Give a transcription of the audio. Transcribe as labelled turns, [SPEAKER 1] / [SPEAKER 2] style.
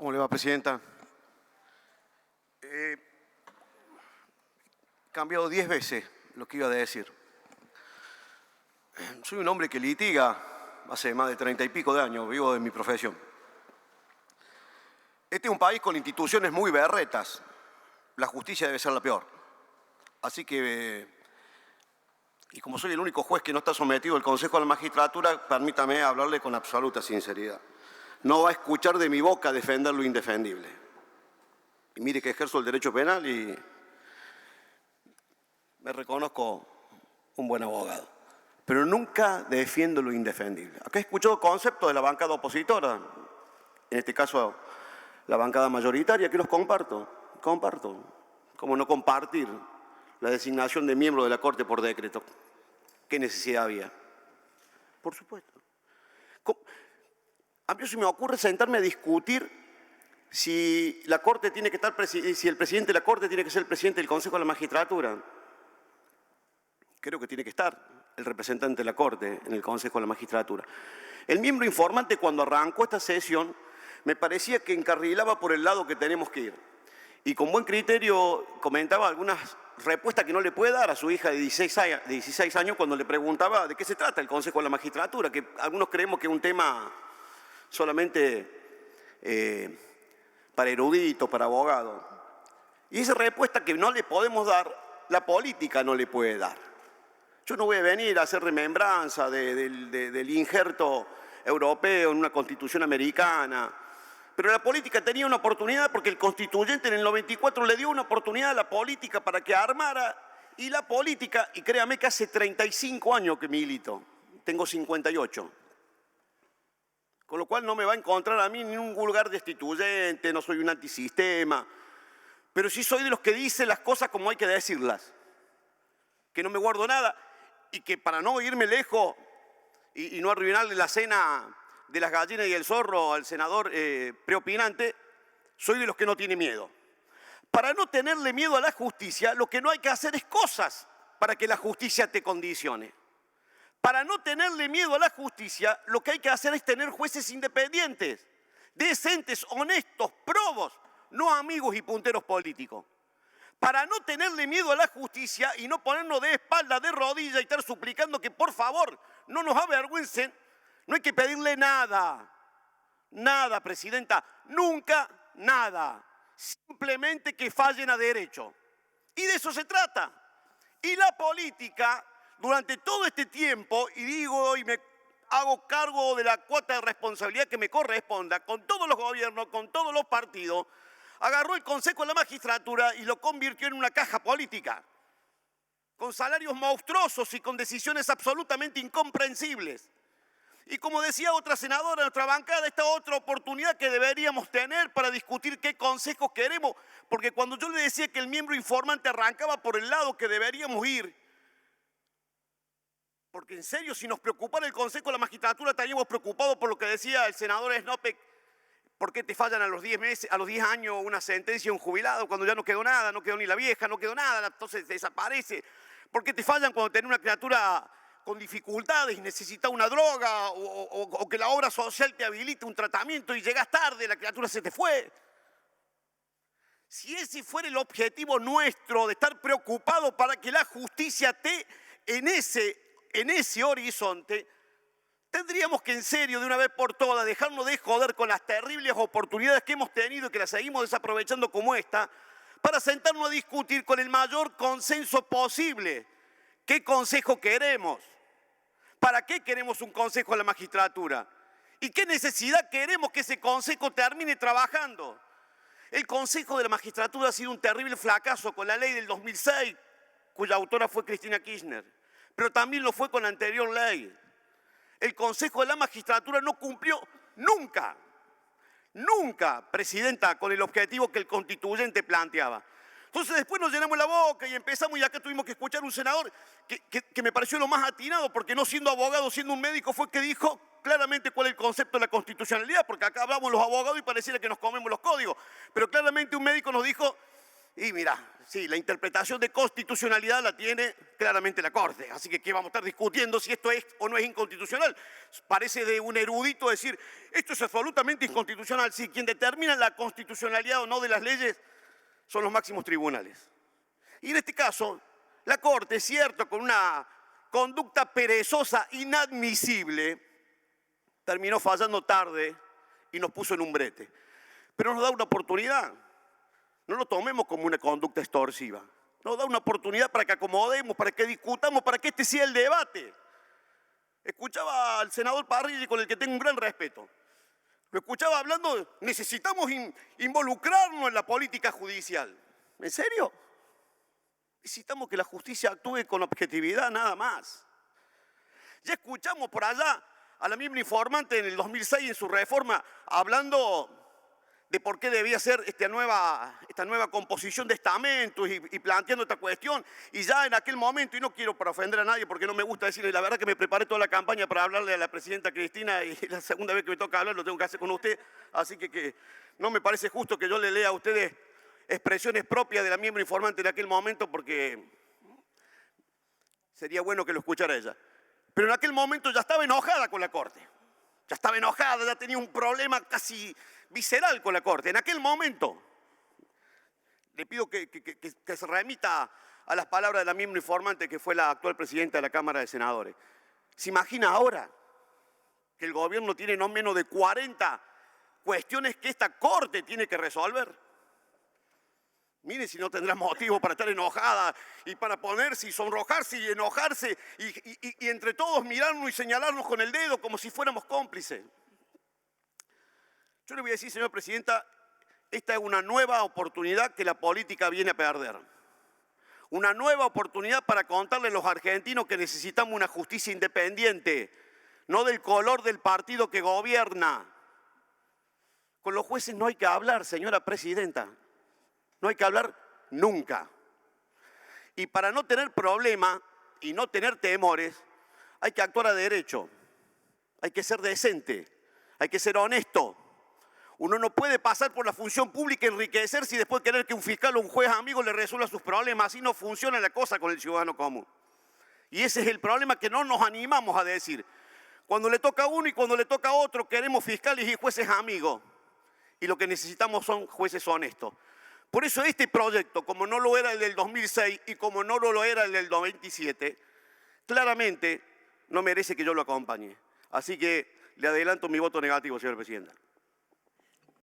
[SPEAKER 1] ¿Cómo le va, presidenta? He cambiado 10 veces lo que iba a decir. Soy un hombre que litiga hace más de 30 y pico de años, vivo de mi profesión. Este es un país con instituciones muy berretas. La justicia debe ser la peor. Así que, y como soy el único juez que no está sometido al Consejo de la Magistratura, permítame hablarle con absoluta sinceridad. No va a escuchar de mi boca defender lo indefendible. Y mire que ejerzo el derecho penal y me reconozco un buen abogado. Pero nunca defiendo lo indefendible. Acá he escuchado conceptos de la bancada opositora, en este caso la bancada mayoritaria, que los comparto. ¿Cómo no compartir la designación de miembro de la Corte por decreto? ¿Qué necesidad había? Por supuesto. A mí se me ocurre sentarme a discutir si la Corte tiene que estar, si el presidente de la Corte tiene que ser el presidente del Consejo de la Magistratura. Creo que tiene que estar el representante de la Corte en el Consejo de la Magistratura. El miembro informante, cuando arrancó esta sesión, me parecía que encarrilaba por el lado que tenemos que ir. Y con buen criterio comentaba algunas respuestas que no le puede dar a su hija de 16 años cuando le preguntaba de qué se trata el Consejo de la Magistratura, que algunos creemos que es un tema solamente para eruditos, para abogados. Y esa respuesta que no le podemos dar, la política no le puede dar. Yo no voy a venir a hacer remembranza del injerto europeo en una constitución americana, pero la política tenía una oportunidad porque el constituyente en el 94 le dio una oportunidad a la política para que armara, y la política, y créame que hace 35 años que milito, tengo 58, con lo cual no me va a encontrar a mí ni un vulgar destituyente, no soy un antisistema, pero sí soy de los que dicen las cosas como hay que decirlas, que no me guardo nada y que para no irme lejos y no arruinarle la cena de las gallinas y el zorro al senador preopinante, soy de los que no tiene miedo. Para no tenerle miedo a la justicia, lo que no hay que hacer es cosas para que la justicia te condicione. Para no tenerle miedo a la justicia, lo que hay que hacer es tener jueces independientes, decentes, honestos, probos, no amigos y punteros políticos. Para no tenerle miedo a la justicia y no ponernos de espalda, de rodillas y estar suplicando que por favor no nos avergüencen, no hay que pedirle nada. Nada, presidenta, nunca nada. Simplemente que fallen a derecho. Y de eso se trata. Y la política, durante todo este tiempo, y digo y me hago cargo de la cuota de responsabilidad que me corresponda, con todos los gobiernos, con todos los partidos, agarró el Consejo de la Magistratura y lo convirtió en una caja política, con salarios monstruosos y con decisiones absolutamente incomprensibles. Y como decía otra senadora de nuestra bancada, esta otra oportunidad que deberíamos tener para discutir qué consejos queremos, porque cuando yo le decía que el miembro informante arrancaba por el lado que deberíamos ir, porque en serio, si nos preocupara el Consejo de la Magistratura, estaríamos preocupados por lo que decía el senador Snopek. ¿Por qué te fallan a los 10 meses, a los 10 años una sentencia, un jubilado, cuando ya no quedó nada, no quedó ni la vieja, no quedó nada, entonces desaparece? ¿Por qué te fallan cuando tenés una criatura con dificultades y necesita una droga o que la obra social te habilite un tratamiento y llegas tarde, la criatura se te fue? Si ese fuera el objetivo nuestro de estar preocupados para que la justicia esté en ese horizonte, tendríamos que en serio, de una vez por todas, dejarnos de joder con las terribles oportunidades que hemos tenido y que las seguimos desaprovechando como esta, para sentarnos a discutir con el mayor consenso posible qué consejo queremos, para qué queremos un consejo de la magistratura y qué necesidad queremos que ese consejo termine trabajando. El Consejo de la Magistratura ha sido un terrible fracaso con la ley del 2006, cuya autora fue Cristina Kirchner, pero también lo fue con la anterior ley. El Consejo de la Magistratura no cumplió nunca, presidenta, con el objetivo que el constituyente planteaba. Entonces después nos llenamos la boca y empezamos, y acá tuvimos que escuchar un senador que me pareció lo más atinado, porque no siendo abogado, siendo un médico, fue que dijo claramente cuál es el concepto de la constitucionalidad, porque acá hablamos los abogados y pareciera que nos comemos los códigos, pero claramente un médico nos dijo Y mira, sí, la interpretación de constitucionalidad la tiene claramente la Corte. Así que ¿qué vamos a estar discutiendo si esto es o no es inconstitucional? Parece de un erudito decir, esto es absolutamente inconstitucional. Si quien determina la constitucionalidad o no de las leyes son los máximos tribunales. Y en este caso, la Corte, es cierto, con una conducta perezosa, inadmisible, terminó fallando tarde y nos puso en un brete. Pero nos da una oportunidad. No lo tomemos como una conducta extorsiva. Nos da una oportunidad para que acomodemos, para que discutamos, para que este sea el debate. Escuchaba al senador Parrilli, con el que tengo un gran respeto. Lo escuchaba hablando, necesitamos involucrarnos en la política judicial. ¿En serio? Necesitamos que la justicia actúe con objetividad, nada más. Ya escuchamos por allá a la misma informante en el 2006 en su reforma hablando de por qué debía ser esta nueva composición de estamentos y planteando esta cuestión. Y ya en aquel momento, y no quiero para ofender a nadie porque no me gusta decirle, la verdad que me preparé toda la campaña para hablarle a la presidenta Cristina y la segunda vez que me toca hablar lo tengo que hacer con usted, así que no me parece justo que yo le lea a ustedes expresiones propias de la miembro informante en aquel momento porque sería bueno que lo escuchara ella. Pero en aquel momento ya estaba enojada con la Corte. Ya estaba enojada, ya tenía un problema casi visceral con la Corte. En aquel momento, le pido que se remita a las palabras de la miembro informante que fue la actual presidenta de la Cámara de Senadores. ¿Se imagina ahora que el gobierno tiene no menos de 40 cuestiones que esta Corte tiene que resolver? Mire si no tendrá motivo para estar enojada y para ponerse y sonrojarse y enojarse y entre todos mirarnos y señalarnos con el dedo como si fuéramos cómplices. Yo le voy a decir, señora presidenta, esta es una nueva oportunidad que la política viene a perder. Una nueva oportunidad para contarle a los argentinos que necesitamos una justicia independiente, no del color del partido que gobierna. Con los jueces no hay que hablar, señora presidenta. No hay que hablar nunca. Y para no tener problema y no tener temores, hay que actuar a derecho. Hay que ser decente. Hay que ser honesto. Uno no puede pasar por la función pública y enriquecerse y después querer que un fiscal o un juez amigo le resuelva sus problemas. Así no funciona la cosa con el ciudadano común. Y ese es el problema que no nos animamos a decir. Cuando le toca a uno y cuando le toca a otro, queremos fiscales y jueces amigos. Y lo que necesitamos son jueces honestos. Por eso este proyecto, como no lo era el del 2006 y como no lo era el del 97, claramente no merece que yo lo acompañe. Así que le adelanto mi voto negativo, señora presidenta.